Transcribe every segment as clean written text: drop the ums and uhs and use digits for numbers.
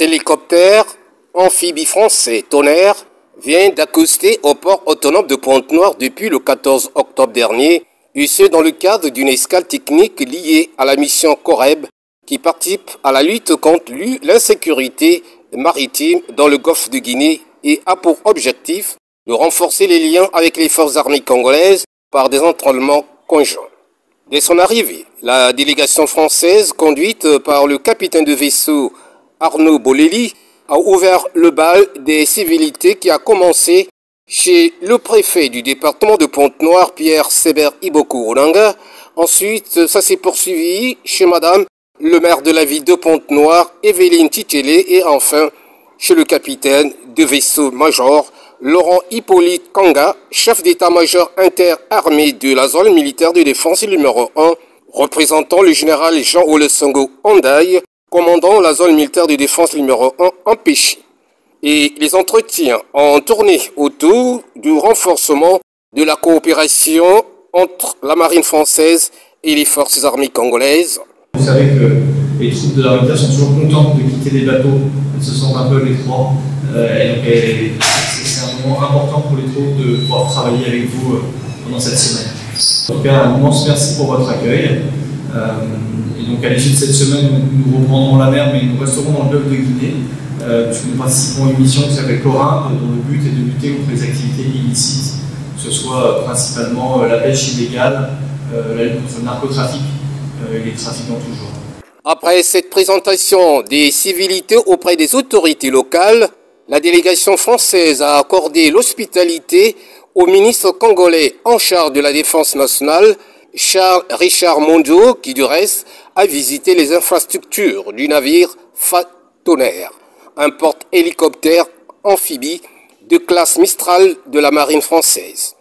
hélicoptère amphibie français Tonnerre vient d'accoster au port autonome de Pointe-Noire depuis le 14 octobre dernier, et ce dans le cadre d'une escale technique liée à la mission Coreb qui participe à la lutte contre l'insécurité maritime dans le golfe de Guinée et a pour objectif de renforcer les liens avec les forces armées congolaises par des entraînements conjoints. Dès son arrivée, la délégation française, conduite par le capitaine de vaisseau Arnaud Bolelli, a ouvert le bal des civilités qui a commencé chez le préfet du département de Pointe-Noire, Pierre Séber Ibokou-Olanga. Ensuite, ça s'est poursuivi chez madame le maire de la ville de Pointe-Noire, Evelyne Titélé, et enfin chez le capitaine de vaisseau-major Laurent Hippolyte Kanga, chef d'état-major interarmé de la zone militaire de défense numéro 1, représentant le général Jean Olesongo Ondaye, commandant la zone militaire de défense numéro 1 en Péchi. Et les entretiens ont tourné autour du renforcement de la coopération entre la marine française et les forces armées congolaises. Vous savez que les troupes de l'armée militaire sont toujours contentes de quitter les bateaux, elles se sentent un peu l'étroit. C'est un moment important pour les troupes de pouvoir travailler avec vous pendant cette semaine. En tout cas, un immense merci pour votre accueil. Et donc à l'issue de cette semaine, nous reprendrons la mer, mais nous resterons dans le golfe de Guinée, puisque nous participons à une mission qui s'appelle Corinthe, dont le but est de lutter contre les activités illicites, que ce soit principalement la pêche illégale, la lutte contre le narcotrafic et les trafics en tout genre. Après cette présentation des civilités auprès des autorités locales, la délégation française a accordé l'hospitalité au ministre congolais en charge de la défense nationale, Charles Richard Mondio, qui du reste a visité les infrastructures du navire Tonnerre, un porte-hélicoptère amphibie de classe Mistral de la marine française.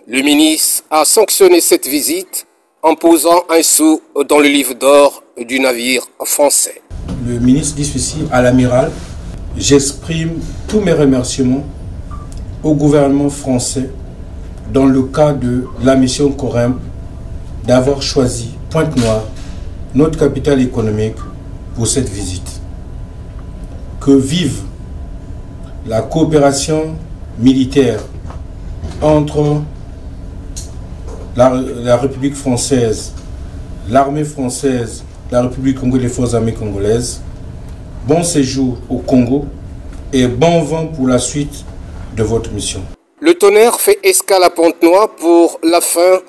Le ministre a sanctionné cette visite en posant un sou dans le livre d'or du navire français. Le ministre dit ceci à l'amiral: j'exprime tous mes remerciements au gouvernement français dans le cadre de la mission Corem d'avoir choisi Pointe-Noire, notre capitale économique, pour cette visite. Que vive la coopération militaire entre la République française, l'armée française, la République congolaise et les forces armées congolaises. Bon séjour au Congo et bon vent pour la suite de votre mission. Le Tonnerre fait escale à Pointe-Noire pour la fin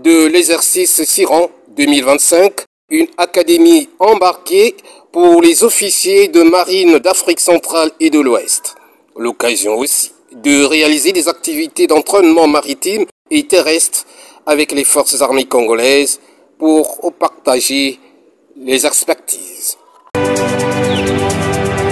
de l'exercice Siran 2025, une académie embarquée pour les officiers de marine d'Afrique centrale et de l'Ouest. L'occasion aussi de réaliser des activités d'entraînement maritime et terrestre avec les forces armées congolaises pour partager les expertises.